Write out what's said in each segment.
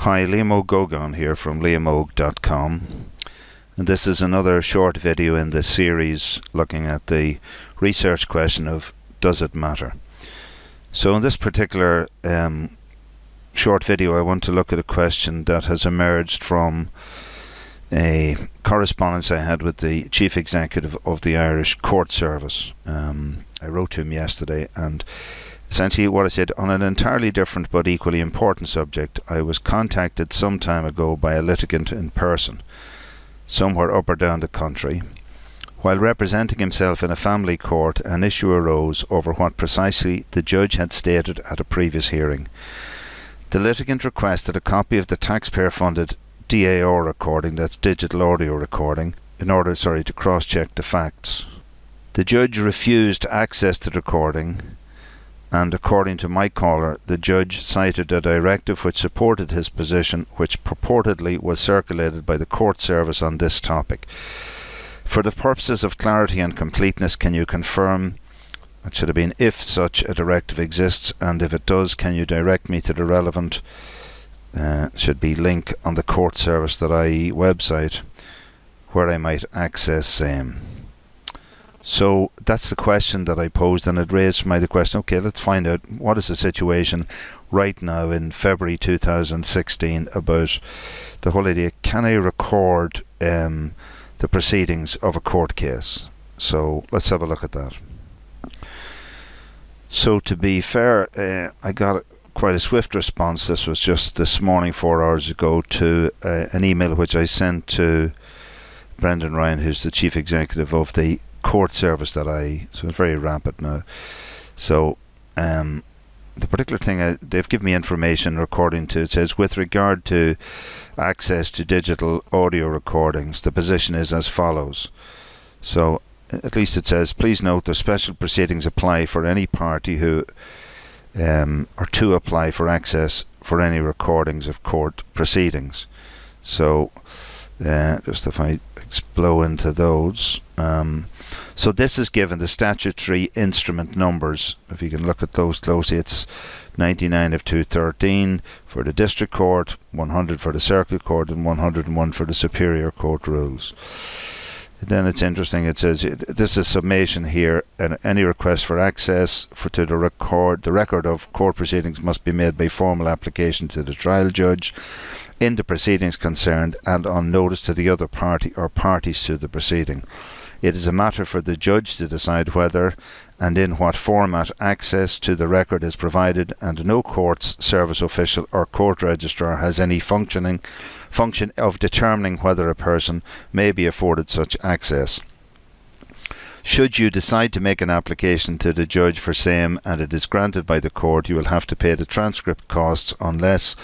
Hi, Liam O'Gogan here from liamog.com, and this is another short video in the series looking at the research question of does it matter? So in this particular short video I want to look at a question that has emerged from a correspondence I had with the Chief Executive of the Irish Court Service. I wrote to him yesterday, and essentially what I said, on an entirely different but equally important subject, I was contacted some time ago by a litigant in person, somewhere up or down the country. While representing himself in a family court, an issue arose over what precisely the judge had stated at a previous hearing. The litigant requested a copy of the taxpayer-funded DAO recording, that's digital audio recording, in order to cross-check the facts. The judge refused access to the recording, and according to my caller, the judge cited a directive which supported his position, which purportedly was circulated by the court service on this topic. For the purposes of clarity and completeness, can you confirm, that should have been if such a directive exists, and if it does, can you direct me to the relevant should be link on the court service.ie website where I might access same. So that's the question that I posed, and it raised for me the question, okay, let's find out what is the situation right now in February 2016 about the whole idea, can I record the proceedings of a court case? So let's have a look at that. So to be fair, I got quite a swift response. This was just this morning, 4 hours ago, to an email which I sent to Brendan Ryan, who's the Chief Executive of the Court Service.ie, so it's very rapid now. So the particular thing they've given me information according to, it says, with regard to access to digital audio recordings, the position is as follows. So at least it says, please note the special proceedings apply for any party who or to apply for access for any recordings of court proceedings. So just if I blow into those, so this is given the statutory instrument numbers. If you can look at those closely, it's 99 of 213 for the district court, 100 for the circuit court, and 101 for the superior court rules. Then it's interesting, it says this is summation here, and any request for access to the record of court proceedings must be made by formal application to the trial judge in the proceedings concerned and on notice to the other party or parties to the proceeding. It is a matter for the judge to decide whether and in what format access to the record is provided, and no court's service official or court registrar has any function of determining whether a person may be afforded such access. Should you decide to make an application to the judge for same and it is granted by the court, you will have to pay the transcript costs unless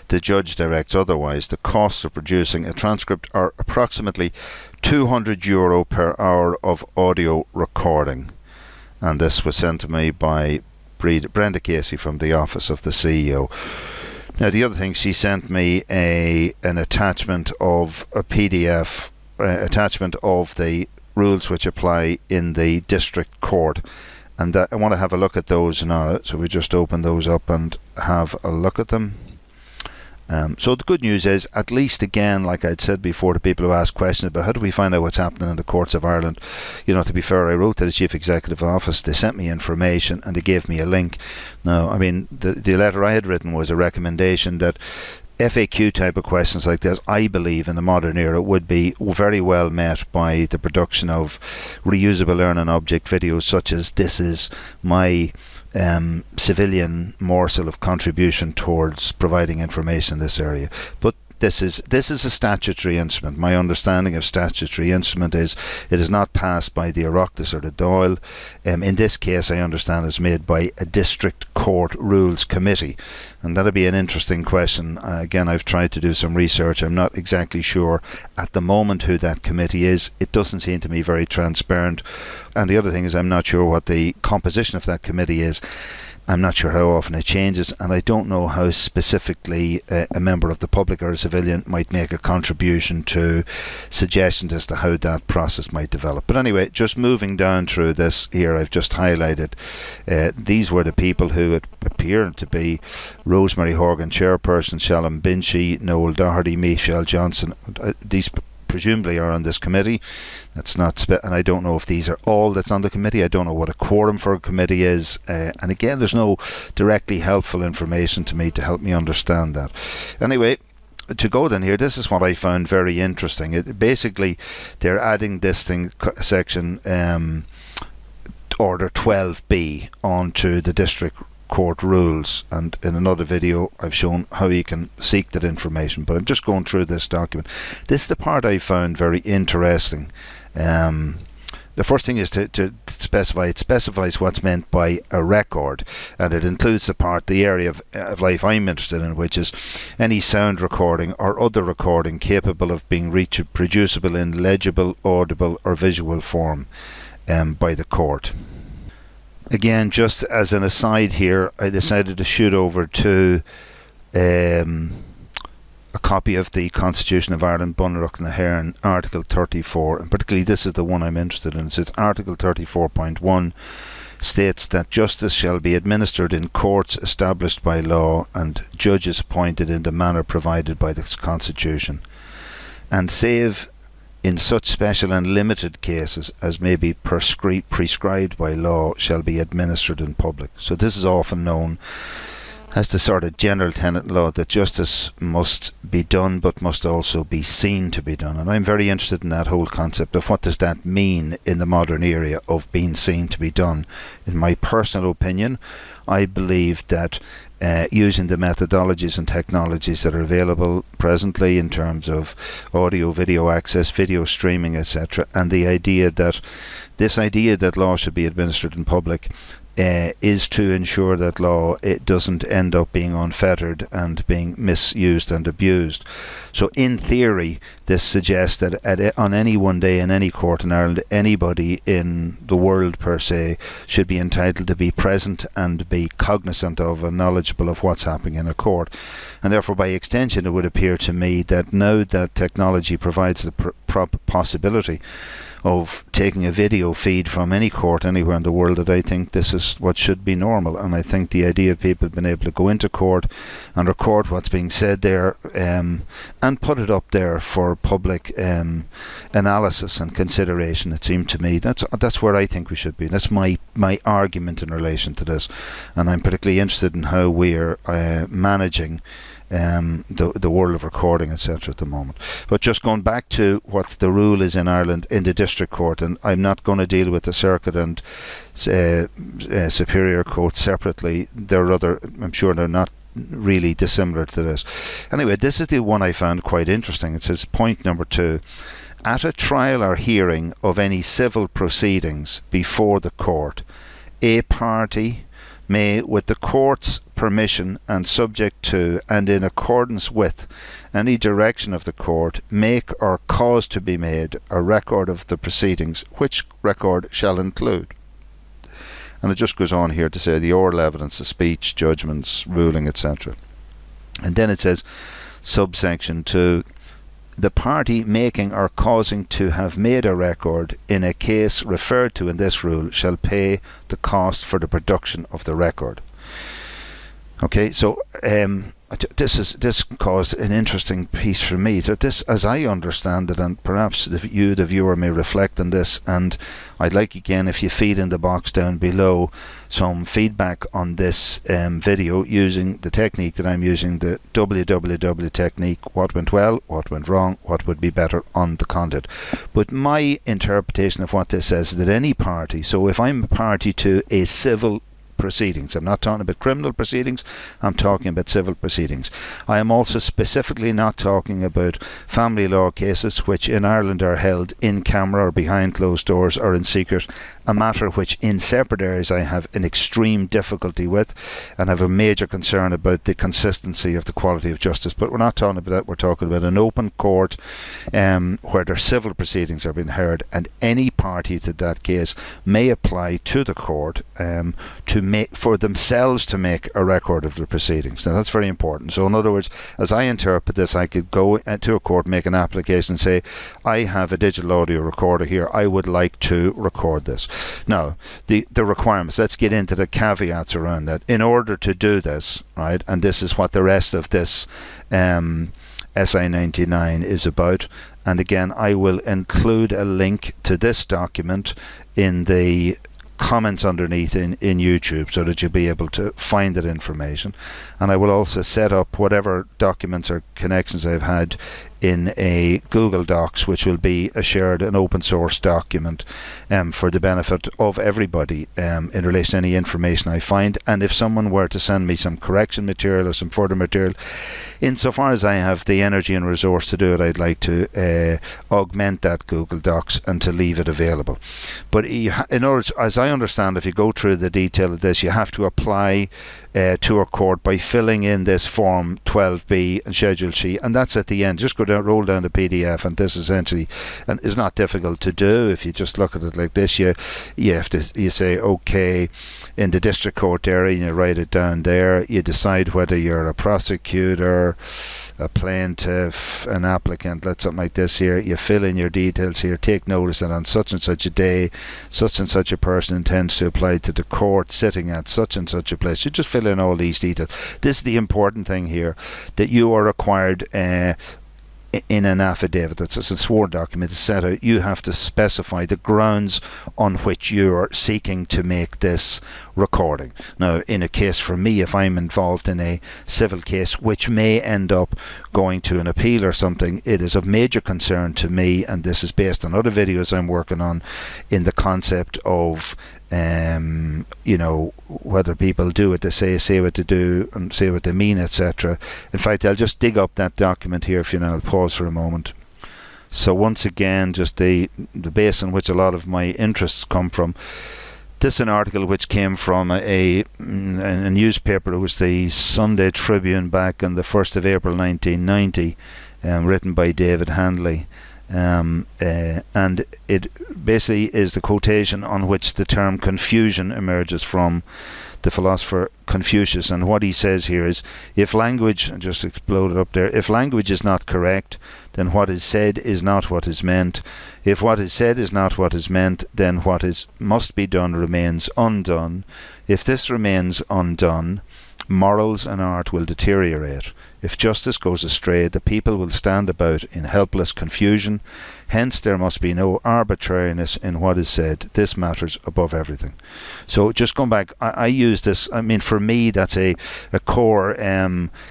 the judge directs otherwise. The costs of producing a transcript are approximately €200 per hour of audio recording. And this was sent to me by Brenda Casey from the office of the CEO. Now the other thing, she sent me an attachment of a PDF attachment of the rules which apply in the district court, and I want to have a look at those now. So we just open those up and have a look at them. So the good news is, at least again, like I'd said before to people who ask questions about how do we find out what's happening in the courts of Ireland, you know, to be fair, I wrote to the Chief Executive Office, they sent me information and they gave me a link. Now, I mean, the letter I had written was a recommendation that FAQ type of questions like this, I believe in the modern era, would be very well met by the production of reusable learning object videos such as this is my civilian morsel of contribution towards providing information in this area. But this is a statutory instrument. My understanding of statutory instrument is it is not passed by the Oireachtas or the Dáil. In this case, I understand it's made by a district court rules committee, and that'll be an interesting question. Again, I've tried to do some research. I'm not exactly sure at the moment who that committee is. It doesn't seem to me very transparent. And the other thing is, I'm not sure what the composition of that committee is. I'm not sure how often it changes, and I don't know how specifically a member of the public or a civilian might make a contribution to suggestions as to how that process might develop. But anyway, just moving down through this here, I've just highlighted these were the people who it appeared to be: Rosemary Horgan, chairperson; Shalom Binchy, Noel Doherty, Michelle Johnson. These presumably are on this committee. That's not and I don't know if these are all that's on the committee. I don't know what a quorum for a committee is, and again, there's no directly helpful information to me to help me understand that. Anyway, to go then here, this is what I found very interesting. Basically, they're adding this thing, section order 12b, onto the district court rules, and in another video I've shown how you can seek that information, but I'm just going through this document. This is the part I found very interesting. The first thing is to specify, it specifies what's meant by a record, and it includes the area of life I'm interested in, which is any sound recording or other recording capable of being reproducible in legible, audible or visual form by the court. Again, just as an aside here, I decided to shoot over to a copy of the Constitution of Ireland, Bunreacht na hÉireann, Article 34, and particularly this is the one I'm interested in. So it's Article 34.1 states that justice shall be administered in courts established by law and judges appointed in the manner provided by this Constitution, and save in such special and limited cases as may be prescribed by law, shall be administered in public. So this is often known as the sort of general tenet law that justice must be done but must also be seen to be done. And I'm very interested in that whole concept of what does that mean in the modern era of being seen to be done. In my personal opinion, I believe that using the methodologies and technologies that are available presently in terms of audio, video access, video streaming, etc., and the idea that law should be administered in public is to ensure that law it doesn't end up being unfettered and being misused and abused. So in theory, this suggests that on any one day in any court in Ireland, anybody in the world per se should be entitled to be present and be cognizant of and knowledgeable of what's happening in a court. And therefore, by extension, it would appear to me that now that technology provides the possibility of taking a video feed from any court anywhere in the world, that I think this is what should be normal. And I think the idea of people being able to go into court and record what's being said there and put it up there for public analysis and consideration, it seemed to me that's where I think we should be. That's my argument in relation to this, and I'm particularly interested in how we're managing the world of recording, etc. at the moment. But just going back to what the rule is in Ireland in the district court, and I'm not going to deal with the circuit and superior court separately. I'm sure they're not really dissimilar to this. Anyway, this is the one I found quite interesting. It says, point number 2, at a trial or hearing of any civil proceedings before the court, a party may, with the court's permission and subject to and in accordance with any direction of the court, make or cause to be made a record of the proceedings, which record shall include. And it just goes on here to say the oral evidence, the speech, judgments, ruling, etc. And then it says, subsection 2, the party making or causing to have made a record in a case referred to in this rule shall pay the cost for the production of the record. Okay, so this caused an interesting piece for me. That this, as I understand it, and perhaps the viewer, may reflect on this, and I'd like again if you feed in the box down below some feedback on this video using the technique that I'm using, the WWW technique, what went well, what went wrong, what would be better on the content. But my interpretation of what this says is that any party, so if I'm a party to a civil proceedings, I'm not talking about criminal proceedings, I'm talking about civil proceedings. I am also specifically not talking about family law cases which in Ireland are held in camera or behind closed doors or in secret, a matter which in separate areas I have an extreme difficulty with and have a major concern about the consistency of the quality of justice. But we're not talking about that, we're talking about an open court where their civil proceedings are being heard, and any party to that case may apply to the court to for themselves to make a record of the proceedings. Now that's very important. So in other words, as I interpret this, I could go to a court, make an application, and say, I have a digital audio recorder here, I would like to record this. Now the requirements, let's get into the caveats around that. In order to do this, right, and this is what the rest of this SI 99 is about, and again I will include a link to this document in the comments underneath in YouTube, so that you'll be able to find that information. And I will also set up whatever documents or connections I've had in a Google Docs, which will be a shared and open source document for the benefit of everybody in relation to any information I find. And if someone were to send me some correction material or some further material, insofar as I have the energy and resource to do it, I'd like to augment that Google Docs and to leave it available. But in order to, as I understand, if you go through the detail of this, you have to apply to a court by filling in this form 12B and schedule sheet, and that's at the end. Just go down, roll down the PDF, and this essentially, and it's not difficult to do if you just look at it like this. You have to, you say okay in the district court area, and you write it down there. You decide whether you're a prosecutor, a plaintiff, an applicant, let's something like this here. You fill in your details here. Take notice that on such and such a day, such and such a person intends to apply to the court sitting at such and such a place. You just fill in all these details. This is the important thing here, that you are required in an affidavit, that's a sworn document, set out. You have to specify the grounds on which you are seeking to make this recording. Now, in a case for me, if I'm involved in a civil case which may end up going to an appeal or something, it is of major concern to me, and this is based on other videos I'm working on, in the concept of whether people do what they say what they do, and say what they mean, etc. In fact, I'll just dig up that document here for you now. I'll pause for a moment. So once again, just the base on which a lot of my interests come from. This is an article which came from a newspaper. It was the Sunday Tribune back on the 1st of April 1990, written by David Handley. And it basically is the quotation on which the term confusion emerges from the philosopher Confucius. And what he says here is, if language, just exploded up there, if language is not correct, then what is said is not what is meant. If what is said is not what is meant, then what must be done remains undone. If this remains undone, morals and art will deteriorate. If justice goes astray, the people will stand about in helpless confusion. Hence there must be no arbitrariness in what is said. This matters above everything. So just going back, I use this, I mean, for me that's a core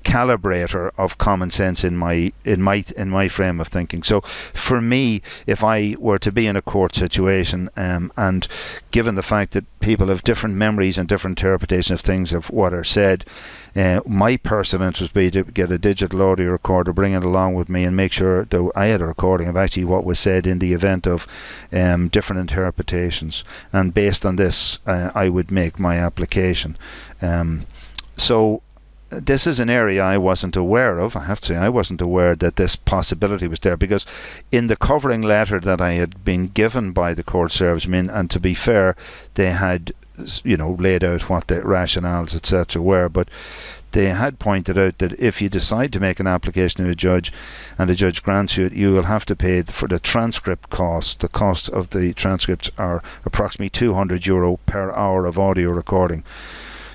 calibrator of common sense in my frame of thinking. So for me, if I were to be in a court situation, and given the fact that people have different memories and different interpretation of things of what are said, my personal interest would be to get a digital audio recorder, bring it along with me, and make sure that I had a recording of actually what was said in the event of different interpretations. And based on this, I would make my application. So this is an area I wasn't aware of. I have to say, I wasn't aware that this possibility was there, because in the covering letter that I had been given by the court service, and to be fair, they had laid out what the rationales etc. were, but they had pointed out that if you decide to make an application to a judge and the judge grants you it, you will have to pay for the transcript cost. The cost of the transcripts are approximately €200 per hour of audio recording.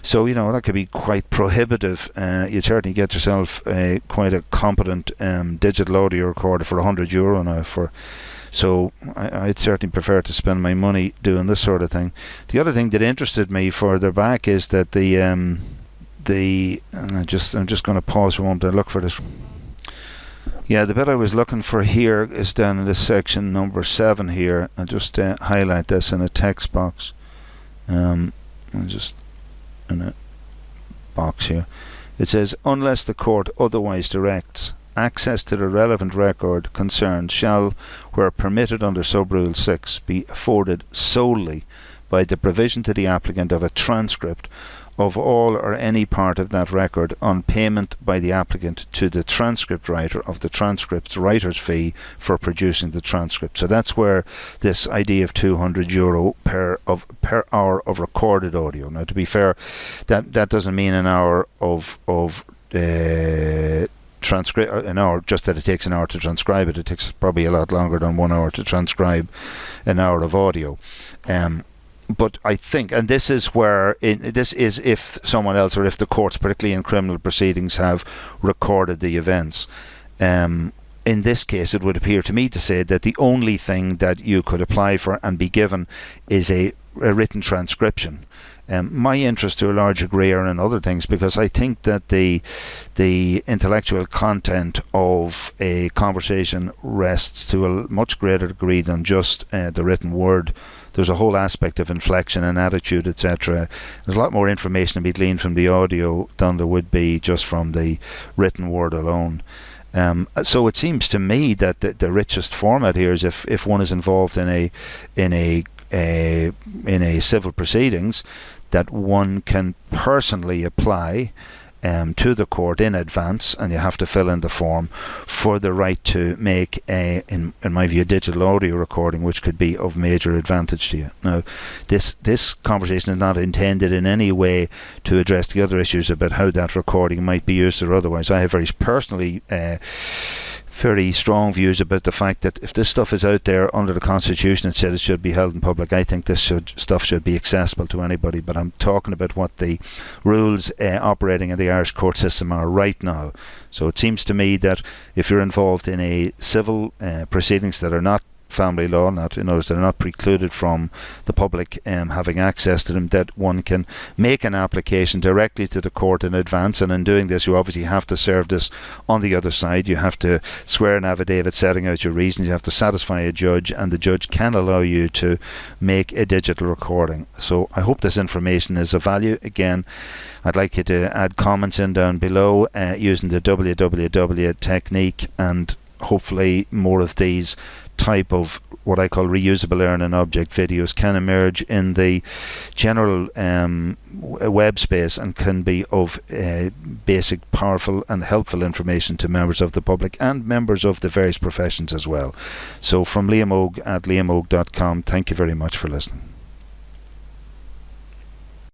So that could be quite prohibitive. You certainly get yourself quite a competent digital audio recorder for €100 now. So I'd certainly prefer to spend my money doing this sort of thing. The other thing that interested me further back is that I'm just going to pause for a moment and look for this. Yeah, the bit I was looking for here is down in this section number 7 here. I'll just highlight this in a text box. I'll just in a box here. It says, unless the court otherwise directs, access to the relevant record concerned shall, where permitted under sub-rule 6, be afforded solely by the provision to the applicant of a transcript of all or any part of that record on payment by the applicant to the transcript writer of the transcript's writer's fee for producing the transcript. So that's where this idea of €200 per hour of recorded audio. Now, to be fair, that doesn't mean an hour of transcribe an hour, just that it takes an hour to transcribe it. It takes probably a lot longer than 1 hour to transcribe an hour of audio. But I think, and this is where, this is if someone else, or if the courts, particularly in criminal proceedings, have recorded the events. In this case, it would appear to me to say that the only thing that you could apply for and be given is a written transcription. My interests to a large degree are in other things, because I think that the intellectual content of a conversation rests to a much greater degree than just the written word. There's a whole aspect of inflection and attitude, etc. There's a lot more information to be gleaned from the audio than there would be just from the written word alone. So it seems to me that the richest format here is if one is involved in a civil proceedings, that one can personally apply to the court in advance, and you have to fill in the form for the right to make in my view, a digital audio recording, which could be of major advantage to you. Now, this conversation is not intended in any way to address the other issues about how that recording might be used or otherwise. I have very personally very strong views about the fact that if this stuff is out there under the Constitution, it said it should be held in public. I think this stuff should be accessible to anybody, but I'm talking about what the rules operating in the Irish court system are right now. So it seems to me that if you're involved in a civil proceedings that are not family law, that are not precluded from the public having access to them, that one can make an application directly to the court in advance. And in doing this, you obviously have to serve this on the other side. You have to swear an affidavit setting out your reasons. You have to satisfy a judge, and the judge can allow you to make a digital recording. So I hope this information is of value. Again, I'd like you to add comments in down below using the www technique, and hopefully more of these type of what I call reusable learning object videos can emerge in the general web space, and can be of basic, powerful and helpful information to members of the public and members of the various professions as well. So from Liam Og at liamogue.com, thank you very much for listening.